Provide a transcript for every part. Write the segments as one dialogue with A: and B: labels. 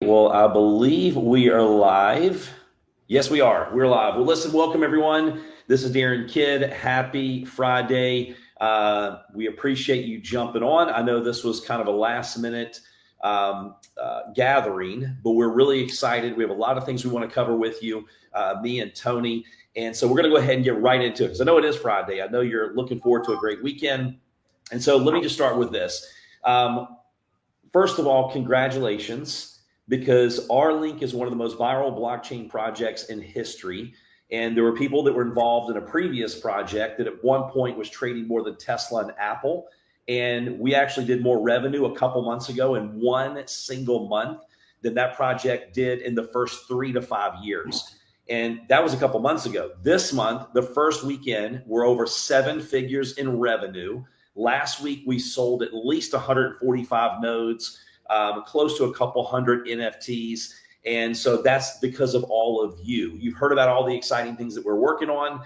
A: Well, I believe we are live. Yes, we are. We're live. Well, listen, welcome everyone. This is Darren Kidd. Happy Friday. We appreciate you jumping on. I know this was kind of a last minute gathering, but we're really excited. We have a lot of things we want to cover with you, me and Tony. And so we're going to go ahead and get right into it because I know it is Friday. I know you're looking forward to a great weekend. And so let me just start with this. First of all, congratulations, because R-Link is one of the most viral blockchain projects in history. And there were people that were involved in a previous project that at one point was trading more than Tesla and Apple. And we actually did more revenue a couple months ago in one single month than that project did in the first 3 to 5 years. And that was a couple months ago. This month, the first weekend, we're over 7 figures in revenue. Last week, we sold at least 145 nodes, close to a couple hundred NFTs. And so that's because of all of you. You've heard about all the exciting things that we're working on.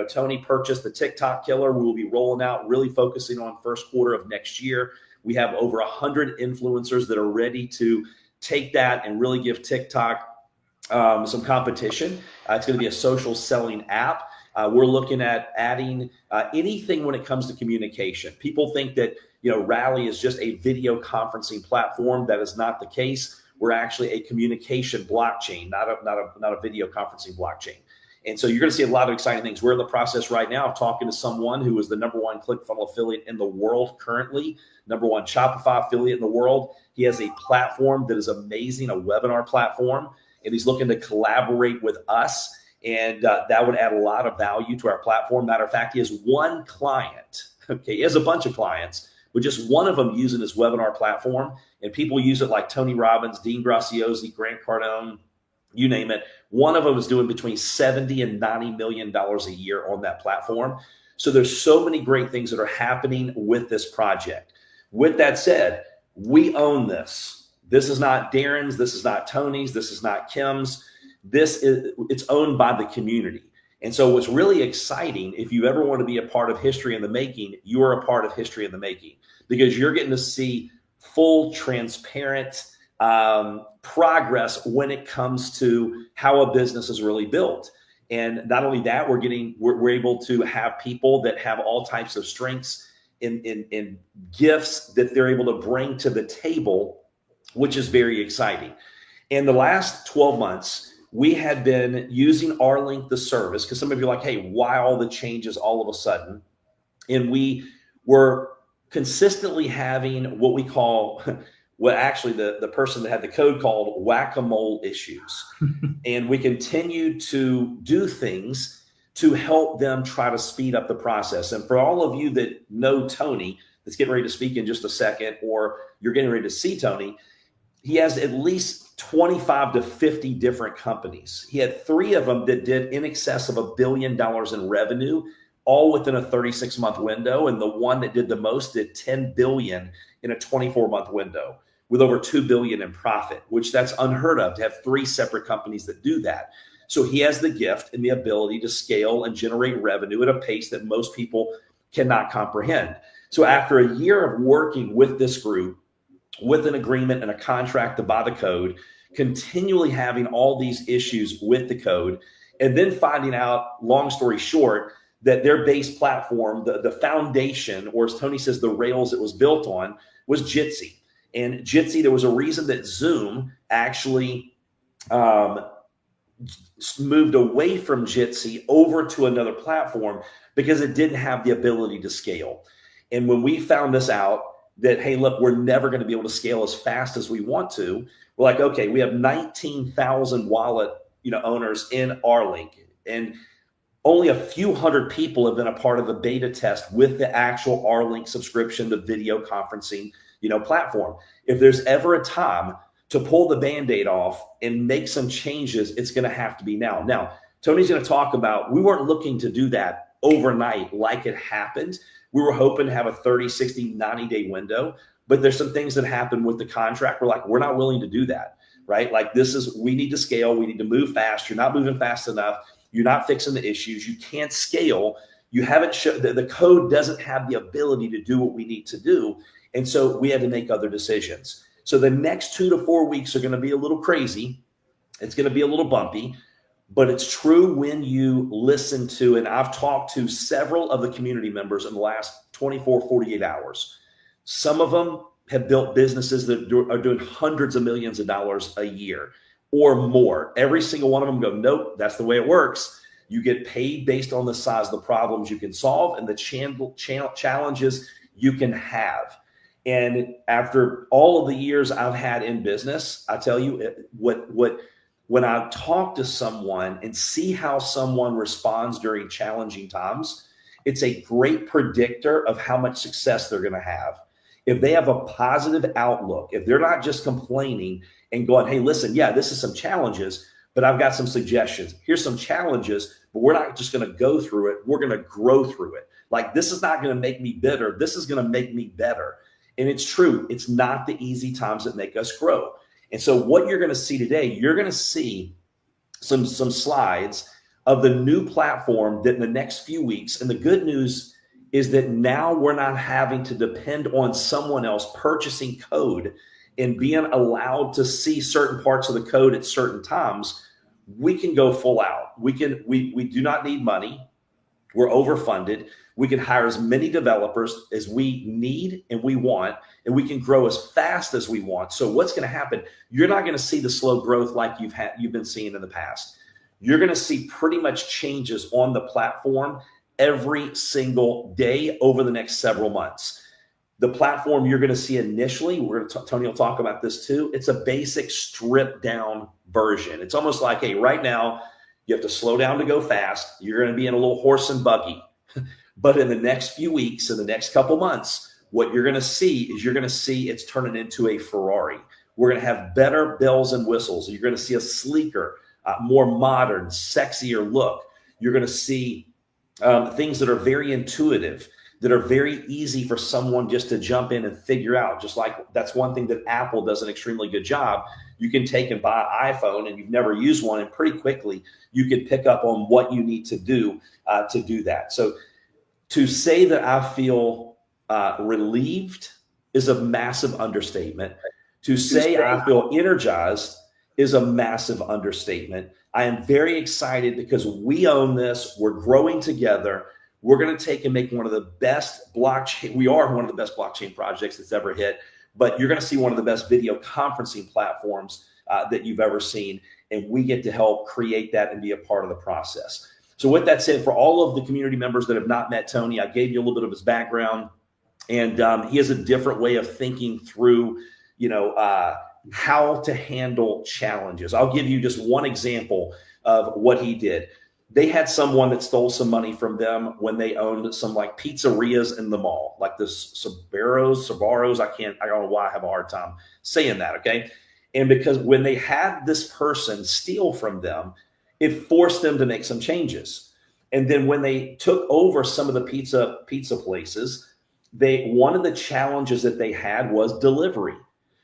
A: Tony purchased the TikTok killer. We will be rolling out, really focusing on first quarter of next year. We have over 100 influencers that are ready to take that and really give TikTok some competition. It's going to be a social selling app. We're looking at adding anything when it comes to communication. People think that Rally is just a video conferencing platform. That is not the case. We're actually a communication blockchain, not a video conferencing blockchain. And so you're going to see a lot of exciting things. We're in the process right now of talking to someone who is the #1 ClickFunnels affiliate in the world currently, #1 Shopify affiliate in the world. He has a platform that is amazing, a webinar platform, and he's looking to collaborate with us. And that would add a lot of value to our platform. Matter of fact, he has one client. Okay, he has a bunch of clients, but just one of them using his webinar platform. And people use it like Tony Robbins, Dean Graziosi, Grant Cardone, you name it. One of them is doing between $70 and $90 million a year on that platform. So there's so many great things that are happening with this project. With that said, we own this. This is not Darren's. This is not Tony's. This is not Kim's. It's owned by the community. And so what's really exciting, if you ever want to be a part of history in the making, you are a part of history in the making, because you're getting to see full, transparent progress when it comes to how a business is really built. And not only that, we're able to have people that have all types of strengths in gifts that they're able to bring to the table, which is very exciting. In the last 12 months, we had been using R-Link, the service, because some of you are like, hey, why all the changes all of a sudden? And we were consistently having what we call, what actually the person that had the code called whack-a-mole issues. And we continue to do things to help them try to speed up the process. And for all of you that know Tony, that's getting ready to speak in just a second, or you're getting ready to see Tony, he has at least 25 to 50 different companies. He had 3 of them that did in excess of $1 billion in revenue, all within a 36-month window. And the one that did the most did 10 billion in a 24-month window with over 2 billion in profit, which that's unheard of to have 3 separate companies that do that. So he has the gift and the ability to scale and generate revenue at a pace that most people cannot comprehend. So after a year of working with this group, with an agreement and a contract to buy the code, continually having all these issues with the code, and then finding out, long story short, that their base platform, the foundation, or as Tony says, the rails it was built on, was Jitsi. And Jitsi, there was a reason that Zoom actually moved away from Jitsi over to another platform, because it didn't have the ability to scale. And when we found this out, that, hey, look, we're never going to be able to scale as fast as we want to, we're like, okay, we have 19,000 wallet owners in R-Link, and only a few hundred people have been a part of the beta test with the actual R-Link subscription, the video conferencing platform. If there's ever a time to pull the Band-Aid off and make some changes, it's going to have to be now. Now, Tony's going to talk about, we weren't looking to do that overnight like it happened. We were hoping to have a 30, 60, 90-day window, but there's some things that happen with the contract. We're like, we're not willing to do that, right? Like we need to scale. We need to move fast. You're not moving fast enough. You're not fixing the issues. You can't scale. You haven't shown, the code doesn't have the ability to do what we need to do. And so we had to make other decisions. So the next 2 to 4 weeks are going to be a little crazy. It's going to be a little bumpy, but it's true when you listen to, and I've talked to several of the community members in the last 24, 48 hours. Some of them have built businesses that are doing hundreds of millions of dollars a year or more. Every single one of them go, nope, that's the way it works. You get paid based on the size of the problems you can solve and the challenges you can have. And after all of the years I've had in business, I tell you when I talk to someone and see how someone responds during challenging times, it's a great predictor of how much success they're going to have. If they have a positive outlook, if they're not just complaining and going, hey, listen, yeah, this is some challenges, but I've got some suggestions. Here's some challenges, but we're not just going to go through it. We're going to grow through it. Like, this is not going to make me bitter. This is going to make me better. And it's true. It's not the easy times that make us grow. And so what you're going to see today, you're going to see some slides of the new platform that in the next few weeks. And the good news is that now we're not having to depend on someone else purchasing code and being allowed to see certain parts of the code at certain times. We can go full out. We do not need money. We're overfunded. We can hire as many developers as we need and we want, and we can grow as fast as we want. So what's going to happen? You're not going to see the slow growth like you've been seeing in the past. You're going to see pretty much changes on the platform every single day over the next several months. The platform you're going to see initially, Tony will talk about this too. It's a basic stripped down version. It's almost like, hey, right now you have to slow down to go fast. You're going to be in a little horse and buggy. But in the next few weeks, in the next couple months, what you're going to see is it's turning into a Ferrari. We're going to have better bells and whistles. You're going to see a sleeker, more modern, sexier look. You're going to see things that are very intuitive, that are very easy for someone just to jump in and figure out. Just like that's one thing that Apple does an extremely good job. You can take and buy an iPhone and you've never used one, and pretty quickly you can pick up on what you need to do that. So to say that I feel relieved is a massive understatement. To say I feel energized is a massive understatement. I am very excited because we own this. We're growing together. We're going to take and make one of the best blockchain. We are one of the best blockchain projects that's ever hit, but you're going to see one of the best video conferencing platforms that you've ever seen. And we get to help create that and be a part of the process. So with that said, for all of the community members that have not met Tony, I gave you a little bit of his background, and he has a different way of thinking through, how to handle challenges. I'll give you just one example of what he did. They had someone that stole some money from them when they owned some like pizzerias in the mall, like the Sbarros. I don't know why I have a hard time saying that. Okay. And because when they had this person steal from them, it forced them to make some changes. And then when they took over some of the pizza places, one of the challenges that they had was delivery.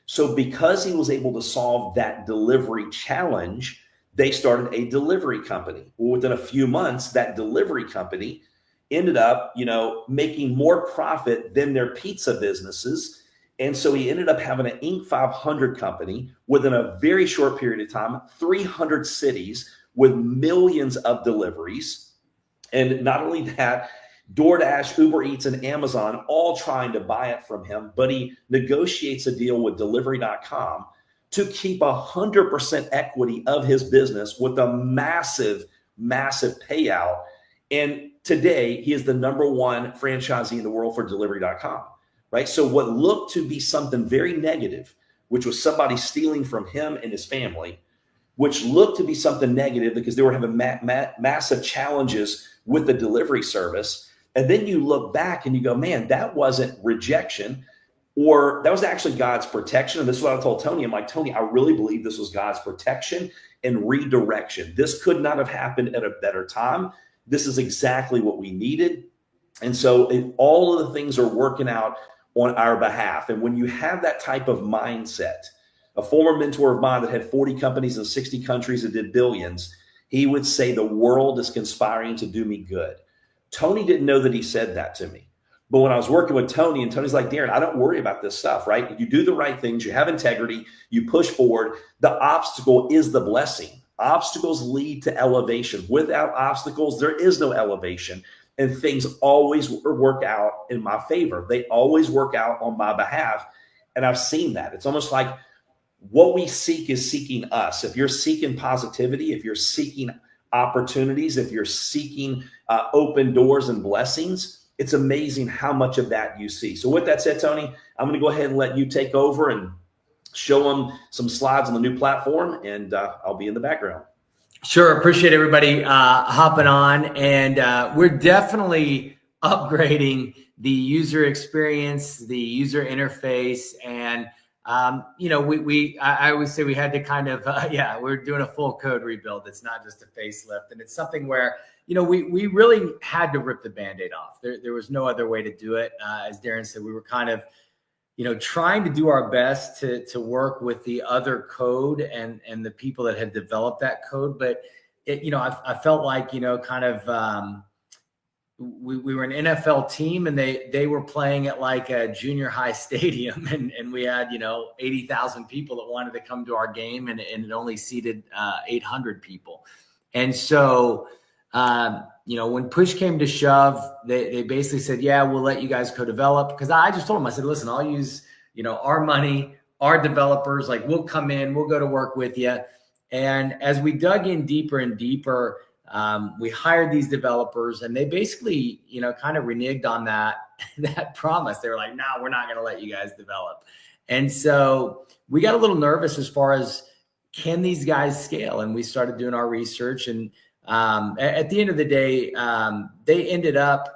A: So because he was able to solve that delivery challenge, they started a delivery company. Well, within a few months, that delivery company ended up, making more profit than their pizza businesses. And so he ended up having an Inc. 500 company within a very short period of time, 300 cities with millions of deliveries. And not only that, DoorDash, Uber Eats, and Amazon all trying to buy it from him, but he negotiates a deal with delivery.com to keep 100% equity of his business with a massive, massive payout. And today he is the #1 franchisee in the world for delivery.com, right? So what looked to be something very negative, which was somebody stealing from him and his family, which looked to be something negative because they were having massive challenges with the delivery service. And then you look back and you go, man, that wasn't rejection, or that was actually God's protection. And this is what I told Tony. I'm like, Tony, I really believe this was God's protection and redirection. This could not have happened at a better time. This is exactly what we needed. And so all of the things are working out on our behalf. And when you have that type of mindset, a former mentor of mine that had 40 companies in 60 countries and did billions, he would say the world is conspiring to do me good. Tony didn't know that he said that to me. But when I was working with Tony, and Tony's like, Darren, I don't worry about this stuff, right? You do the right things, you have integrity, you push forward. The obstacle is the blessing. Obstacles lead to elevation. Without obstacles, there is no elevation. And things always work out in my favor. They always work out on my behalf. And I've seen that. It's almost like what we seek is seeking us. If you're seeking positivity, if you're seeking opportunities, if you're seeking open doors and blessings, it's amazing how much of that you see. So with that said, Tony, I'm going to go ahead and let you take over and show them some slides on the new platform, and I'll be in the background.
B: Sure. Appreciate everybody hopping on. And we're definitely upgrading the user experience, the user interface. And, I always say we had to kind of, we're doing a full code rebuild. It's not just a facelift. And it's something where, we really had to rip the Band-Aid off. There was no other way to do it. As Darren said, we were kind of, trying to do our best to work with the other code and the people that had developed that code. But I felt like, we were an NFL team, and they were playing at like a junior high stadium, and we had, 80,000 people that wanted to come to our game, and it only seated 800 people. And so, when push came to shove, they basically said, yeah, we'll let you guys co-develop. Because I just told them, I said, listen, I'll use, our money, our developers, like we'll come in, we'll go to work with you. And as we dug in deeper and deeper, we hired these developers, and they basically, kind of reneged on that promise. They were like, no, we're not going to let you guys develop. And so we got a little nervous as far as, can these guys scale? And we started doing our research, and at the end of the day, they ended up,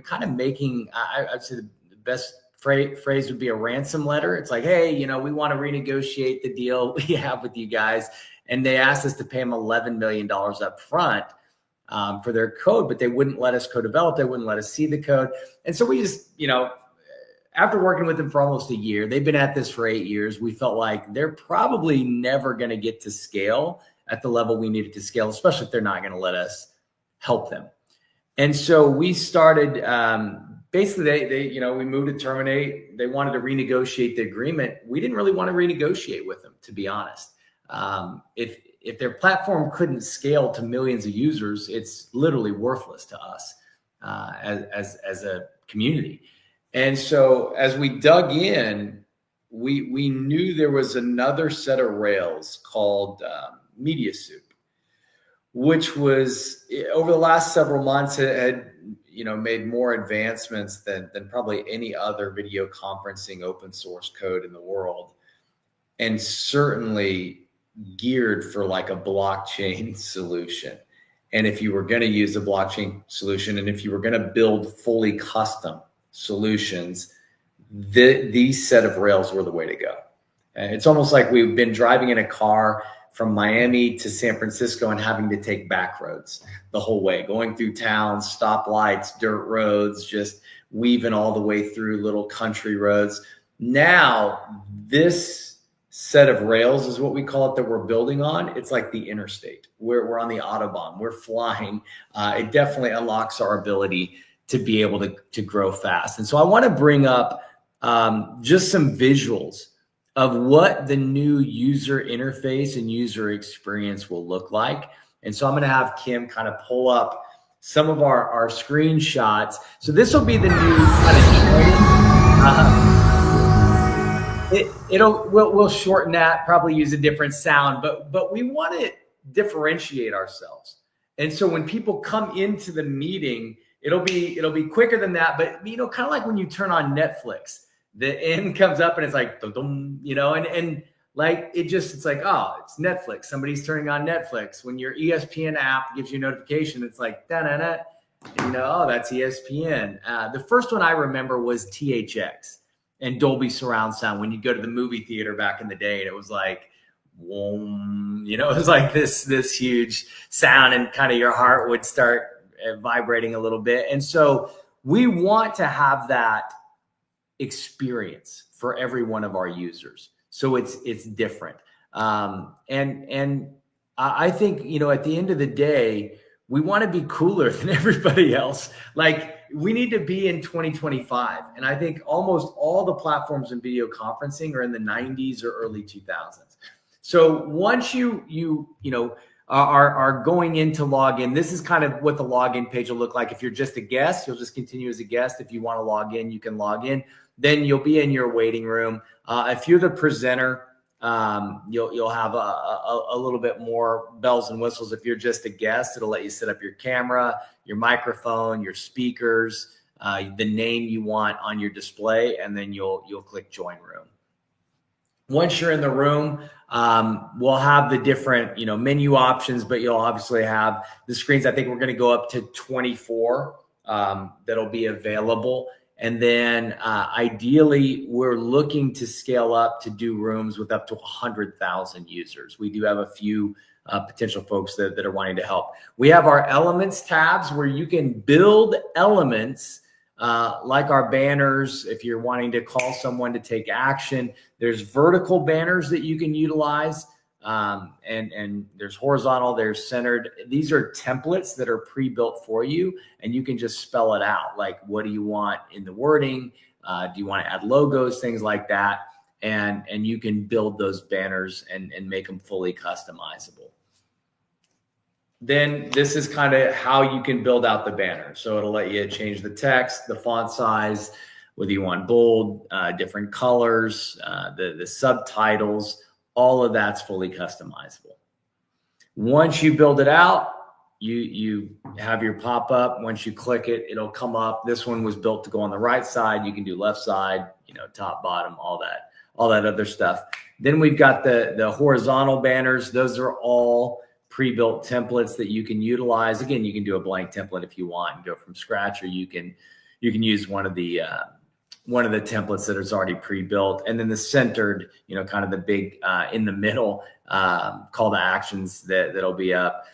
B: kind of making, I'd say the best phrase would be a ransom letter. It's like, hey, we want to renegotiate the deal we have with you guys. And they asked us to pay them $11 million up front for their code, but they wouldn't let us co-develop. They wouldn't let us see the code. And so we just, after working with them for almost a year, they've been at this for 8 years. We felt like they're probably never going to get to scale at the level we needed to scale, especially if they're not going to let us help them. And so we started, basically we moved to terminate. They wanted to renegotiate the agreement. We didn't really want to renegotiate with them, to be honest. If their platform couldn't scale to millions of users, it's literally worthless to us as a community. And so as we dug in, we knew there was another set of rails called MediaSoup, which was, over the last several months, had made more advancements than probably any other video conferencing open source code in the world, and certainly geared for like a blockchain solution. And if you were going to use a blockchain solution, and if you were going to build fully custom solutions, these set of rails were the way to go. And it's almost like we've been driving in a car from Miami to San Francisco and having to take back roads the whole way, going through towns, stoplights, dirt roads, just weaving all the way through little country roads. Now, this set of rails is what we call it that we're building on. It's like the interstate. We're on the Autobahn. We're flying. It definitely unlocks our ability to be able to grow fast. And so I want to bring up just some visuals of what the new user interface and user experience will look like. And so I'm going to have Kim kind of pull up some of our screenshots. So this will be the new kind of we'll shorten that, probably use a different sound, but we want to differentiate ourselves. And so when people come into the meeting, it'll be quicker than that, but kind of like when you turn on Netflix, the end comes up and it's like, and like, it's like, oh, it's Netflix. Somebody's turning on Netflix. When your ESPN app gives you a notification, it's like, da-da-da, oh, that's ESPN. The first one I remember was THX and Dolby surround sound. When you go to the movie theater back in the day, and it was like, whoom, it was like this huge sound, and kind of your heart would start vibrating a little bit. And so we want to have that experience for every one of our users. So it's different. And I think, at the end of the day, we want to be cooler than everybody else. Like, we need to be in 2025. And I think almost all the platforms in video conferencing are in the 90s or early 2000s. So once you know, are going in to log in, this is kind of what the login page will look like. If you're just a guest, you'll just continue as a guest. If you want to log in, you can log in. Then you'll be in your waiting room. If you're the presenter, you'll have a little bit more bells and whistles. If you're just a guest, it'll let you set up your camera, your microphone, your speakers, the name you want on your display, and then you'll click join room. Once you're in the room, we'll have the different, you know, menu options, but you'll obviously have the screens. I think we're going to go up to 24 that'll be available. And then ideally, we're looking to scale up to do rooms with up to 100,000 users. We do have a few potential folks that are wanting to help. We have our elements tabs where you can build elements like our banners. If you're wanting to call someone to take action, there's vertical banners that you can utilize. And there's horizontal, there's centered. These are templates that are pre-built for you, and you can just spell it out. Like, what do you want in the wording? Do you want to add logos, things like that? And you can build those banners and make them fully customizable. Then this is kind of how you can build out the banner. So it'll let you change the text, the font size, whether you want bold, different colors, the subtitles. All of that's fully customizable. Once you build it out, you have your pop-up. Once you click it, it'll come up. This one was built to go on the right side. You can do left side, you know, top, bottom, all that other stuff. Then we've got the horizontal banners. Those are all pre-built templates that you can utilize. Again, you can do a blank template if you want and go from scratch, or you can use one of the templates that is already pre-built. And then the centered, you know, kind of the big in the middle call to actions that'll be up.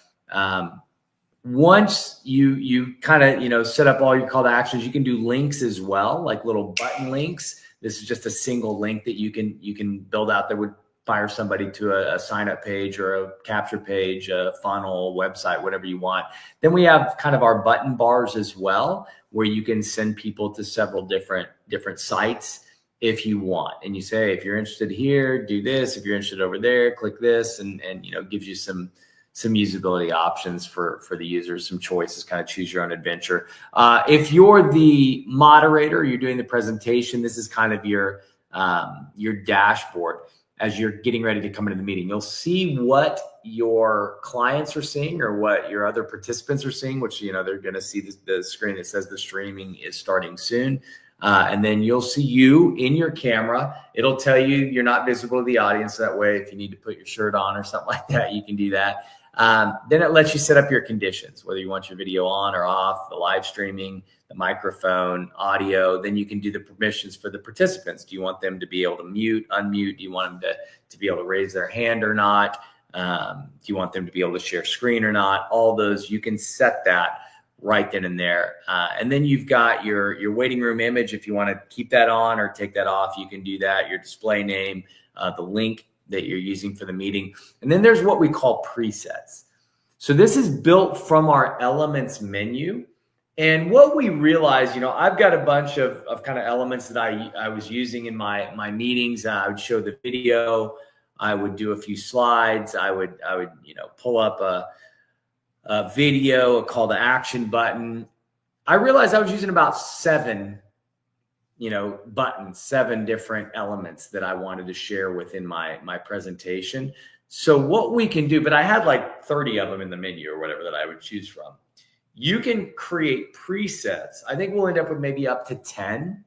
B: Once you kind of, you know, set up all your call to actions, you can do links as well, like little button links. This is just a single link that you can build out that would fire somebody to a sign up page or a capture page, a funnel, website, whatever you want. Then we have kind of our button bars as well, where you can send people to several different sites if you want. And you say, if you're interested here, do this. If you're interested over there, click this, and you know, gives you some usability options for the users, some choices, kind of choose your own adventure. If you're the moderator, you're doing the presentation, this is kind of your dashboard. As you're getting ready to come into the meeting, you'll see what your clients are seeing or what your other participants are seeing, which, you know, they're going to see the screen that says the streaming is starting soon. And then you'll see you in your camera. It'll tell you you're not visible to the audience. That way, if you need to put your shirt on or something like that, you can do that. Then it lets you set up your conditions, whether you want your video on or off, the live streaming, the microphone, audio. Then you can do the permissions for the participants. Do you want them to be able to mute, unmute? Do you want them to be able to raise their hand or not? Do you want them to be able to share screen or not? All those, you can set that right then and there. And then you've got your waiting room image. If you want to keep that on or take that off, you can do that. Your display name, the link that you're using for the meeting. And then there's what we call presets. So this is built from our elements menu. And what we realized, you know, I've got a bunch of kind of elements that I was using in my meetings. I would show the video. I would do a few slides. I would you know, pull up a video, a call to action button. I realized I was using about 7 buttons, 7 different elements that I wanted to share within my presentation. So what we can do, but I had like 30 of them in the menu or whatever that I would choose from. You can create presets. I think we'll end up with maybe up to 10,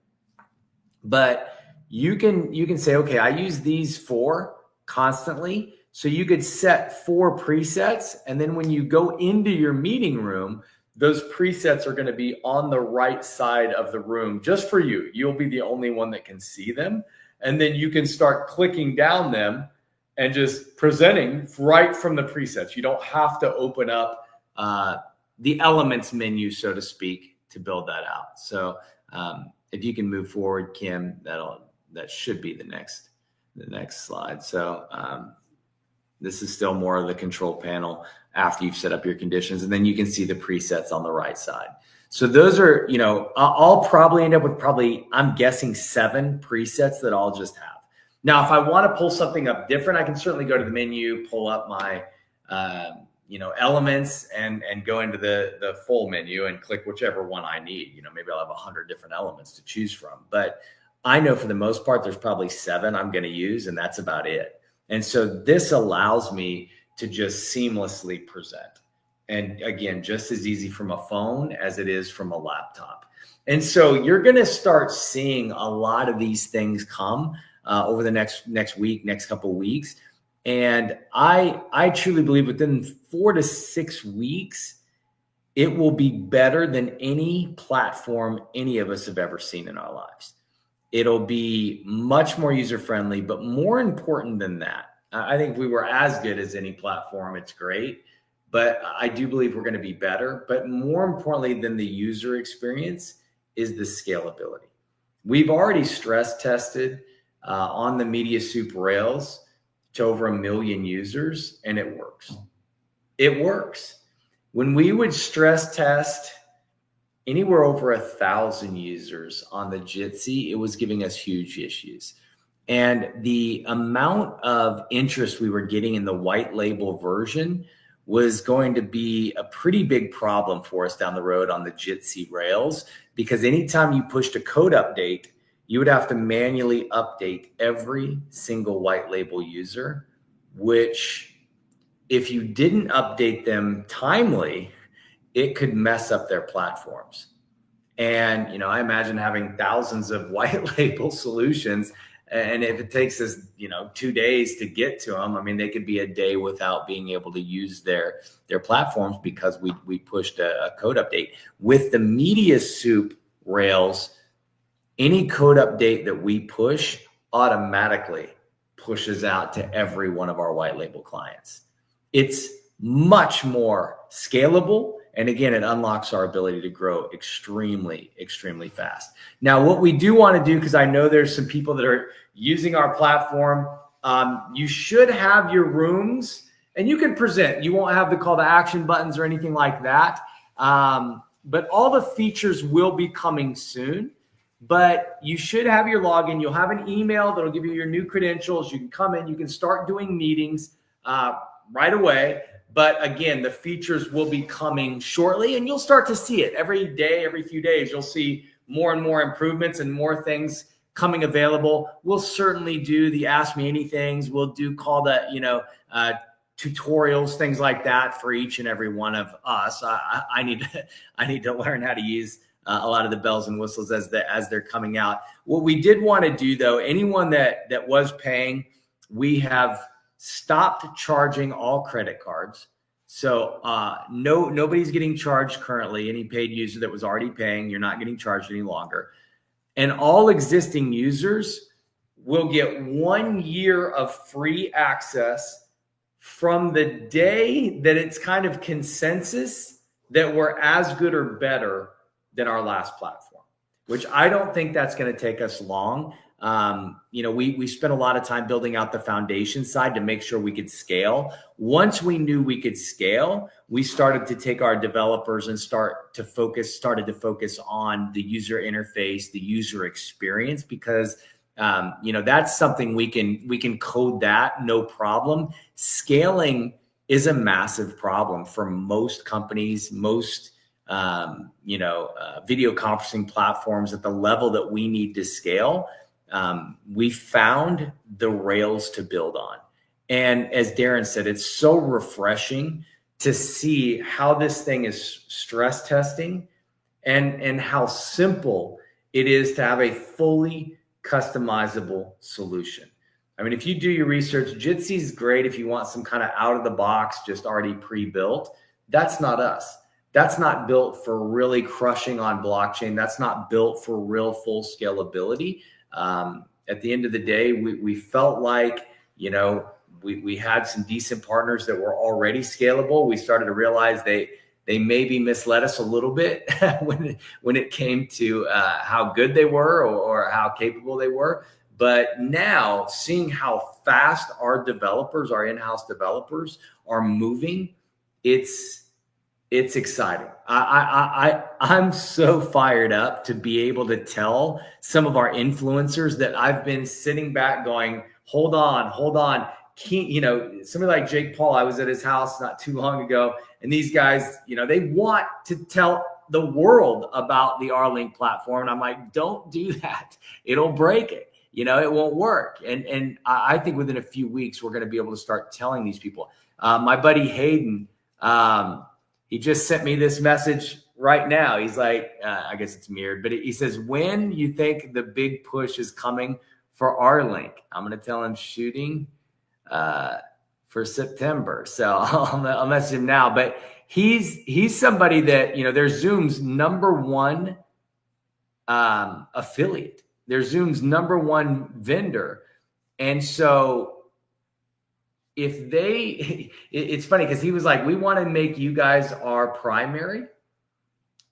B: but you can say, okay, I use these 4 constantly. So you could set 4 presets. And then when you go into your meeting room, those presets are going to be on the right side of the room just for you. You'll be the only one that can see them. And then you can start clicking down them and just presenting right from the presets. You don't have to open up the elements menu, so to speak, to build that out. So if you can move forward, Kim, that should be the next slide. So this is still more of the control panel after you've set up your conditions, and then you can see the presets on the right side. So those are, I'll probably end up with I'm guessing 7 presets that I'll just have. Now, if I want to pull something up different, I can certainly go to the menu, pull up my, elements and go into the full menu and click whichever one I need. Maybe I'll have 100 different elements to choose from, but I know for the most part, there's probably 7 I'm going to use, and that's about it. And so this allows me to just seamlessly present. And again, just as easy from a phone as it is from a laptop. And so you're going to start seeing a lot of these things come over the next week, next couple of weeks. And I truly believe within 4 to 6 weeks, it will be better than any platform any of us have ever seen in our lives. It'll be much more user-friendly, but more important than that, I think if we were as good as any platform, it's great. But I do believe we're going to be better. But more importantly than the user experience is the scalability. We've already stress tested on the MediaSoup Rails to over 1 million users, and it works. It works. When we would stress test anywhere over 1,000 users on the Jitsi, it was giving us huge issues. And the amount of interest we were getting in the white label version was going to be a pretty big problem for us down the road on the Jitsi Rails, because anytime you pushed a code update, you would have to manually update every single white label user, which if you didn't update them timely, it could mess up their platforms. And, I imagine having thousands of white label solutions, and if it takes us, 2 days to get to them, I mean, they could be a day without being able to use their platforms because we pushed a code update. With the MediaSoup Rails, any code update that we push automatically pushes out to every one of our white label clients. It's much more scalable. And again, it unlocks our ability to grow extremely, extremely fast. Now, what we do want to do, because I know there's some people that are using our platform, you should have your rooms and you can present. You won't have the call to action buttons or anything like that. But all the features will be coming soon. But you should have your login. You'll have an email that'll give you your new credentials. You can come in. You can start doing meetings right away. But again, the features will be coming shortly, and you'll start to see it every day, every few days. You'll see more and more improvements and more things coming available. We'll certainly do the Ask Me Anythings. We'll do call to, tutorials, things like that for each and every one of us. I need to learn how to use a lot of the bells and whistles as they're coming out. What we did want to do, though, anyone that was paying, we have stopped charging all credit cards. So nobody's getting charged currently. Any paid user that was already paying, you're not getting charged any longer. And all existing users will get 1 year of free access from the day that it's kind of consensus that we're as good or better than our last platform, which I don't think that's going to take us long. We spent a lot of time building out the foundation side to make sure we could scale. Once we knew we could scale, we started to take our developers and started to focus on the user interface, the user experience, because that's something we can code that, no problem. Scaling is a massive problem for most companies, most video conferencing platforms at the level that we need to scale. We found the rails to build on. And as Darren said, it's so refreshing to see how this thing is stress testing and how simple it is to have a fully customizable solution. I mean, if you do your research, Jitsi is great if you want some kind of out of the box, just already pre-built. That's not us. That's not built for really crushing on blockchain. That's not built for real full scalability. At the end of the day, we felt like, we had some decent partners that were already scalable. We started to realize they maybe misled us a little bit when it came to how good they were or how capable they were. But now seeing how fast our in-house developers are moving, it's It's exciting. I'm so fired up to be able to tell some of our influencers that I've been sitting back going, hold on. Somebody like Jake Paul, I was at his house not too long ago, and these guys, they want to tell the world about the R-Link platform. And I'm like, don't do that. It'll break it. It won't work. And I think within a few weeks, we're going to be able to start telling these people. My buddy Hayden, he just sent me this message right now. He's like, I guess it's mirrored, but he says, when you think the big push is coming for R-Link? I'm going to tell him shooting for September. So I'll message him now. But he's somebody that, they're Zoom's number one affiliate. They're Zoom's number one vendor. And so it's funny because he was like, we want to make you guys our primary.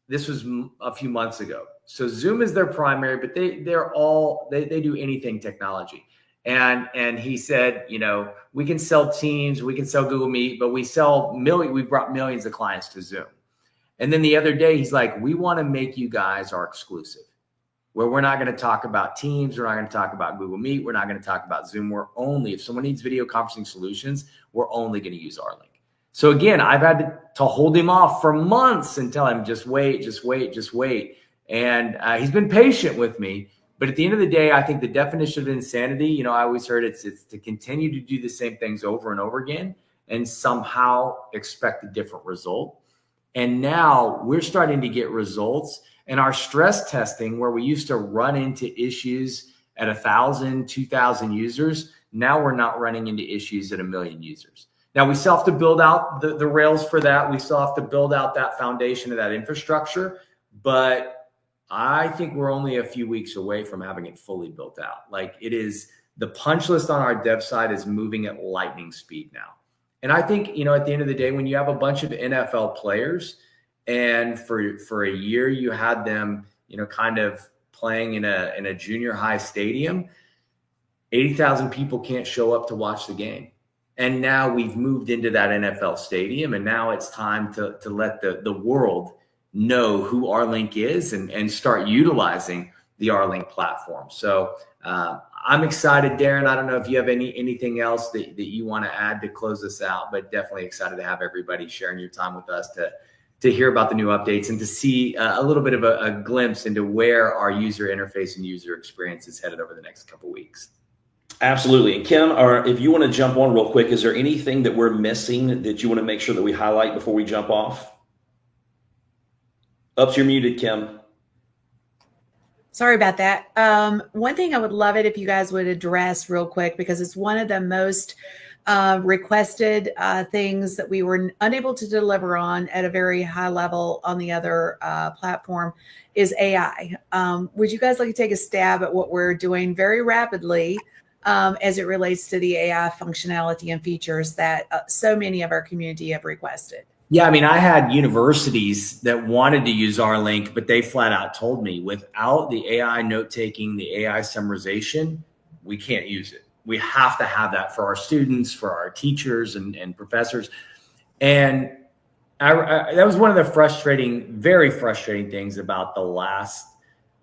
B: This was a few months ago. So Zoom is their primary, but they do anything technology. And he said, we can sell Teams, we can sell Google Meet, but we brought millions of clients to Zoom. And then the other day, he's like, we want to make you guys our exclusive, where we're not going to talk about Teams, we're not going to talk about Google Meet, we're not going to talk about Zoom. If someone needs video conferencing solutions, we're only going to use R-Link. So again, I've had to hold him off for months and tell him, just wait. And he's been patient with me. But at the end of the day, I think the definition of insanity, I always heard it's to continue to do the same things over and over again and somehow expect a different result. And now we're starting to get results. And our stress testing, where we used to run into issues at 1,000, 2,000 users, now we're not running into issues at 1 million users. Now, we still have to build out the rails for that. We still have to build out that foundation of that infrastructure. But I think we're only a few weeks away from having it fully built out. Like, it is, the punch list on our dev side is moving at lightning speed now. And I think, at the end of the day, when you have a bunch of NFL players, and for a year you had them, kind of playing in a junior high stadium, 80,000 people can't show up to watch the game. And now we've moved into that NFL stadium, and now it's time to let the world know who R-Link is and start utilizing the R-Link platform. So I'm excited, Darren. I don't know if you have anything else that you want to add to close this out, but definitely excited to have everybody sharing your time with us to hear about the new updates and to see a little bit of a glimpse into where our user interface and user experience is headed over the next couple of weeks.
A: Absolutely. And Kim, or if you want to jump on real quick, is there anything that we're missing that you want to make sure that we highlight before we jump off? Oops, you're muted, Kim.
C: Sorry about that. One thing I would love it if you guys would address real quick, because it's one of the most requested things that we were unable to deliver on at a very high level on the other platform, is AI. Would you guys like to take a stab at what we're doing very rapidly as it relates to the AI functionality and features that so many of our community have requested?
B: Yeah, I had universities that wanted to use R-Link, but they flat out told me, without the AI note-taking, the AI summarization, we can't use it. We have to have that for our students, for our teachers and professors. And that was one of the very frustrating things about the last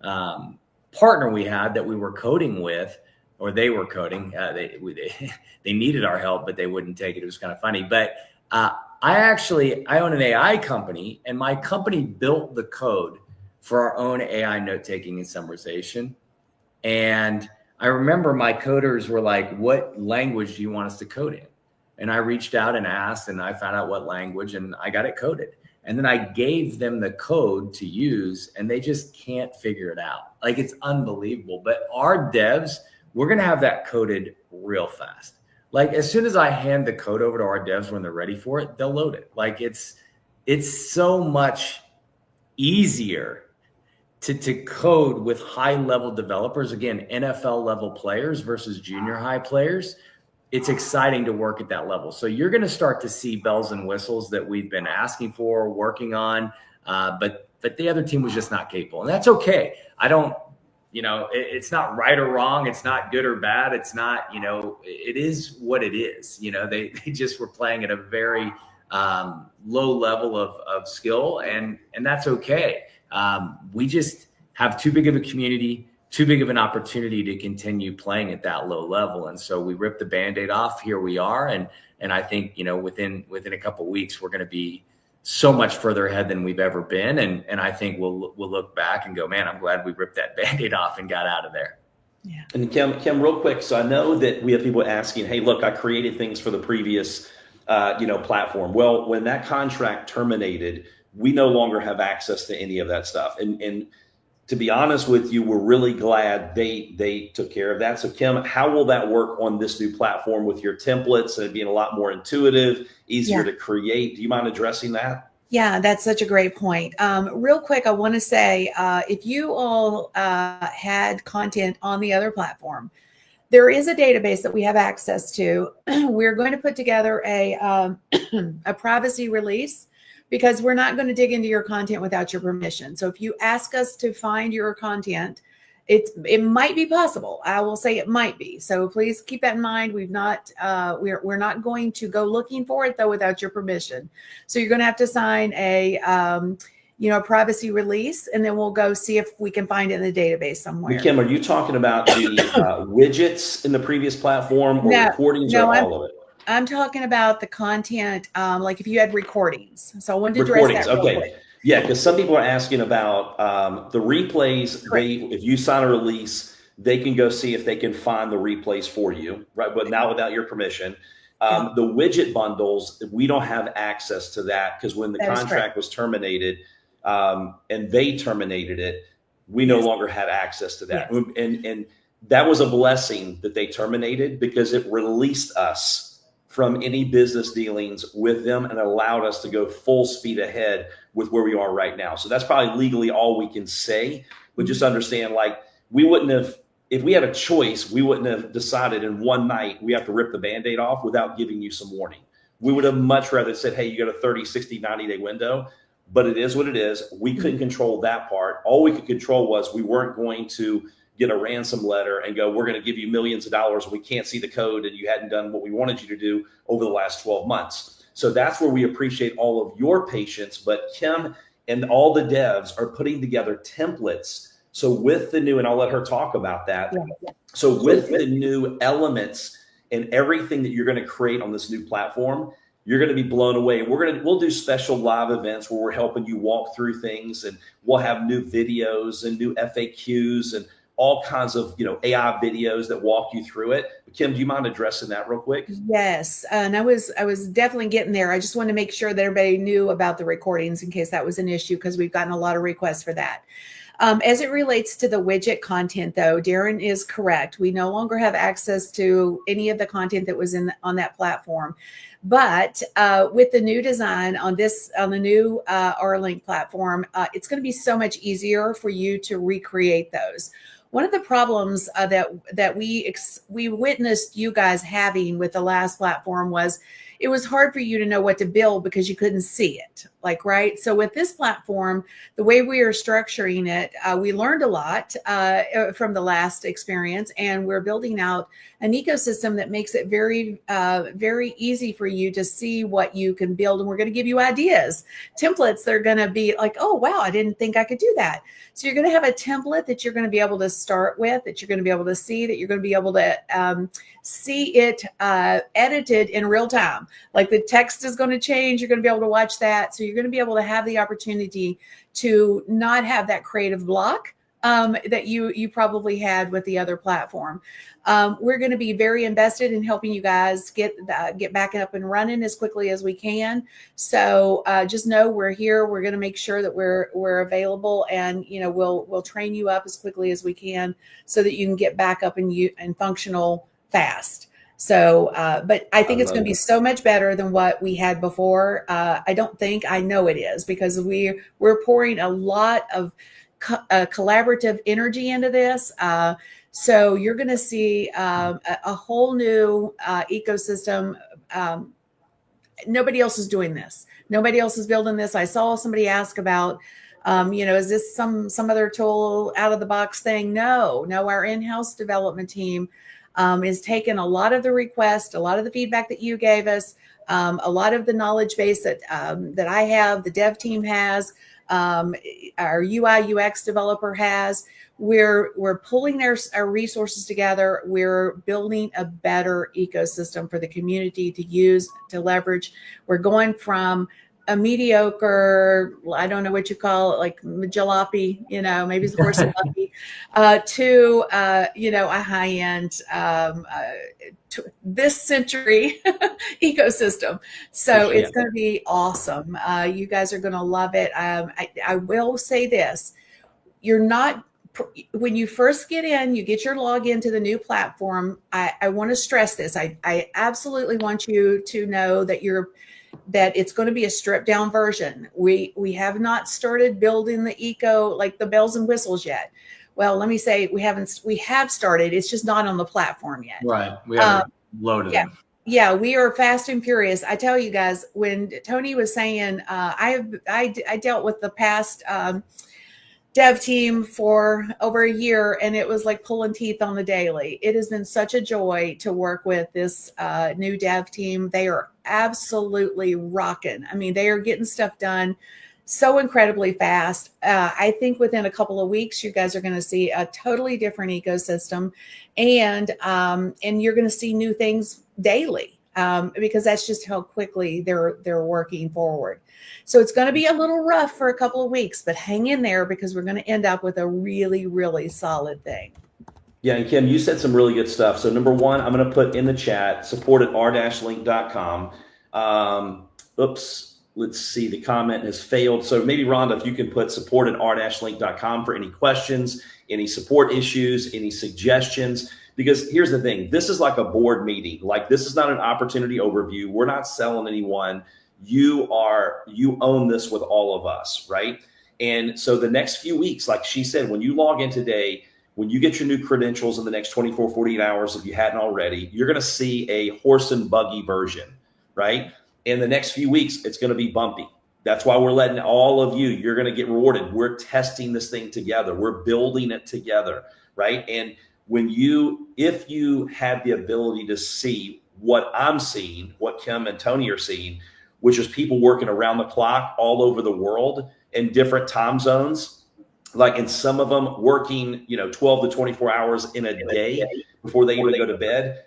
B: partner we had that we were coding with, or they were coding. They needed our help, but they wouldn't take it. It was kind of funny. But I own an AI company, and my company built the code for our own AI note-taking and summarization. And I remember my coders were like, what language do you want us to code in? And I reached out and asked, and I found out what language, and I got it coded. And then I gave them the code to use, and they just can't figure it out. Like, it's unbelievable. But our devs, we're going to have that coded real fast. Like, as soon as I hand the code over to our devs when they're ready for it, they'll load it. Like, it's so much easier to code with high-level developers. Again, NFL-level players versus junior high players. It's exciting to work at that level. So you're going to start to see bells and whistles that we've been asking for, working on, but the other team was just not capable. And that's okay. It's not right or wrong. It's not good or bad. It's not, it is what it is. They just were playing at a very low level of skill, and that's okay. We just have too big of a community, too big of an opportunity to continue playing at that low level. And so we ripped the Band-Aid off. Here we are. And I think, within a couple of weeks, we're going to be so much further ahead than we've ever been. And I think we'll look back and go, man, I'm glad we ripped that Band-Aid off and got out of there.
C: Yeah.
A: And Kim, real quick. So I know that we have people asking, hey, look, I created things for the previous, platform. Well, when that contract terminated, we no longer have access to any of that stuff. And to be honest with you, we're really glad they took care of that. So Kim, how will that work on this new platform with your templates and it being a lot more intuitive, easier to create? Do you mind addressing that?
C: Yeah, that's such a great point. Real quick, I want to say, if you all had content on the other platform, there is a database that we have access to. We're going to put together a privacy release, because we're not going to dig into your content without your permission. So if you ask us to find your content, it might be possible. I will say it might be. So please keep that in mind. We're not going to go looking for it though without your permission. So you're going to have to sign a privacy release, and then we'll go see if we can find it in the database somewhere.
A: Kim, are you talking about the widgets in the previous platform, or recordings, or all of it?
C: I'm talking about the content, like if you had recordings. So I wanted to address that real quick.
A: Yeah, because some people are asking about the replays. If you sign a release, they can go see if they can find the replays for you, right? But not without your permission. The widget bundles, we don't have access to that, because when the contract was terminated and they terminated it, we no longer have access to that. And that was a blessing that they terminated, because it released us from any business dealings with them and allowed us to go full speed ahead with where we are right now. So that's probably legally all we can say, but just understand, like, we wouldn't have, if we had a choice, we wouldn't have decided in one night we have to rip the Band-Aid off without giving you some warning. We would have much rather said, hey, you got a 30, 60, 90-day window, but it is what it is. We couldn't control that part. All we could control was we weren't going to get a ransom letter and go, we're going to give you millions of dollars, and we can't see the code, and you hadn't done what we wanted you to do over the last 12 months. So that's where we appreciate all of your patience. But Kim and all the devs are putting together templates. So with the new, and I'll let her talk about that. So with the new elements and everything that you're going to create on this new platform, you're going to be blown away. We'll do special live events where we're helping you walk through things, and we'll have new videos and new FAQs and all kinds of, AI videos that walk you through it. Kim, do you mind addressing that real quick?
C: Yes. And I was definitely getting there. I just want to make sure that everybody knew about the recordings in case that was an issue, because we've gotten a lot of requests for that. As it relates to the widget content, though, Darren is correct. We no longer have access to any of the content that was on that platform. But with the new design on the new R-Link platform, it's going to be so much easier for you to recreate those. One of the problems that we witnessed you guys having with the last platform was it was hard for you to know what to build because you couldn't see it, right? So with this platform, the way we are structuring it, we learned a lot from the last experience, and we're building out an ecosystem that makes it very, very easy for you to see what you can build. And we're going to give you ideas, templates that are going to be like, oh, wow, I didn't think I could do that. So you're going to have a template that you're going to be able to start with, that you're going to be able to see, that you're going to be able to see it edited in real time. Like the text is going to change. You're going to be able to watch that. So you're going to be able to have the opportunity to not have that creative block that you probably had with the other platform. We're going to be very invested in helping you guys get back up and running as quickly as we can. So just know we're here. We're going to make sure that we're available, and we'll train you up as quickly as we can so that you can get back up and functional fast. So, but I think it's going to be so much better than what we had before. I know it is, because we're pouring a lot of collaborative energy into this. So you're going to see a whole new ecosystem. Nobody else is doing this. Nobody else is building this. I saw somebody ask about, is this some other tool out of the box thing? No, our in-house development team is taking a lot of the requests, a lot of the feedback that you gave us, A lot of the knowledge base that I have, the dev team has, our UI UX developer has. We're pulling our resources together. We're building a better ecosystem for the community to use, to leverage. We're going from a mediocre, I don't know what you call it, like jalopy, maybe it's horse jalopy, to, a high-end, this century ecosystem. So it's going to be awesome. You guys are going to love it. I will say this, when you first get in, you get your login to the new platform. I want to stress this. I absolutely want you to know that it's going to be a stripped down version. We have not started building the like the bells and whistles yet. Well, let me say we have started. It's just not on the platform yet.
B: Right. We haven't loaded it.
C: Yeah, we are fast and furious. I tell you guys, when Tony was saying, I dealt with the past dev team for over a year, and it was like pulling teeth on the daily. It has been such a joy to work with this new dev team. They are absolutely rocking. I mean, they are getting stuff done so incredibly fast. I think within a couple of weeks, you guys are going to see a totally different ecosystem, and you're going to see new things daily, because that's just how quickly they're working forward. So it's going to be a little rough for a couple of weeks, but hang in there, because we're going to end up with a really, really solid thing.
A: Yeah, and Kim, you said some really good stuff. So number one, I'm going to put in the chat, support@r-link.com. Let's see, the comment has failed. So maybe Rhonda, if you can put support@r-link.com for any questions, any support issues, any suggestions. Because here's the thing, this is like a board meeting. Like, this is not an opportunity overview. We're not selling anyone. You own this with all of us, right? And so the next few weeks, like she said, when you log in today, when you get your new credentials in the next 24, 48 hours, if you hadn't already, you're going to see a horse and buggy version, right? In the next few weeks, it's going to be bumpy. That's why we're letting all of you're going to get rewarded. We're testing this thing together. We're building it together, right? And if you had the ability to see what I'm seeing, what Kim and Tony are seeing, which is people working around the clock all over the world in different time zones, like in some of them working, 12 to 24 hours in a day before they even go to bed,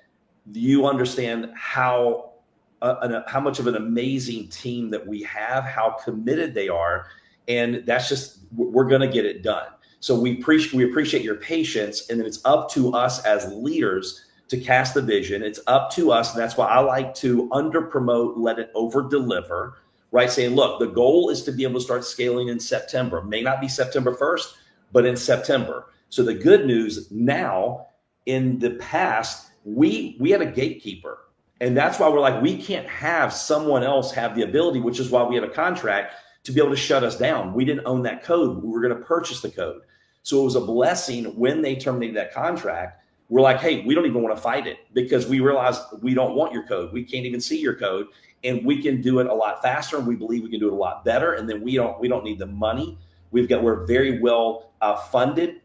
A: you understand how much of an amazing team that we have, how committed they are. And that's just, we're going to get it done. So we appreciate your patience, and then it's up to us as leaders to cast the vision. It's up to us, and that's why I like to under promote, let it over deliver, right? Saying, look, the goal is to be able to start scaling in September. May not be September 1st, but in September. So the good news now, in the past, we had a gatekeeper, and that's why we're like, we can't have someone else have the ability, which is why we have a contract to be able to shut us down. We didn't own that code. We were going to purchase the code. So it was a blessing when they terminated that contract. We're like, hey, we don't even want to fight it, because we realize we don't want your code. We can't even see your code, and we can do it a lot faster. And we believe we can do it a lot better. And then we don't need the money. We're very well funded.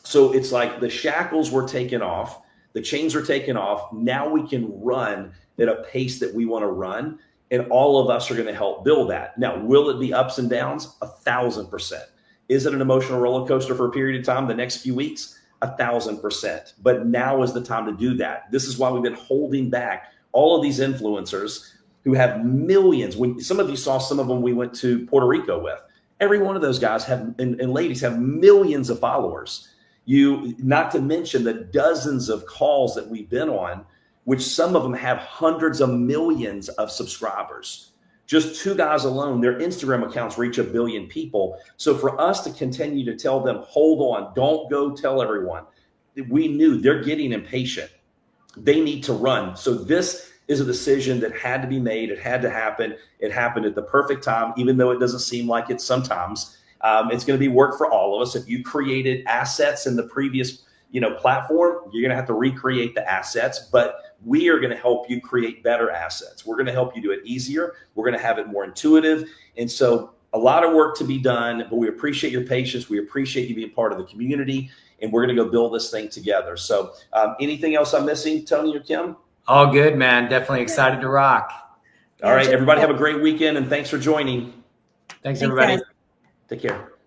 A: So it's like the shackles were taken off, the chains are taken off. Now we can run at a pace that we want to run. And all of us are going to help build that. Now, will it be ups and downs? 1,000%. Is it an emotional roller coaster for a period of time, the next few weeks? 1,000%. But now is the time to do that. This is why we've been holding back all of these influencers who have millions. When some of you saw some of them we went to Puerto Rico with, every one of those guys and ladies have millions of followers. Not to mention the dozens of calls that we've been on, which some of them have hundreds of millions of subscribers. Just two guys alone, their Instagram accounts reach 1 billion people. So for us to continue to tell them, hold on, don't go tell everyone. We knew they're getting impatient. They need to run. So this is a decision that had to be made. It had to happen. It happened at the perfect time, even though it doesn't seem like it sometimes. It's going to be work for all of us. If you created assets in the previous platform, you're going to have to recreate the assets, but we are going to help you create better assets. We're going to help you do it easier. We're going to have it more intuitive. And so a lot of work to be done, but we appreciate your patience. We appreciate you being part of the community, and we're going to go build this thing together. So anything else I'm missing, Tony or Kim?
B: All good, man. Definitely excited to rock.
A: All right, everybody have a great weekend, and thanks for joining.
B: Thanks
C: Thanks,
B: everybody.
C: guys.
A: Take care.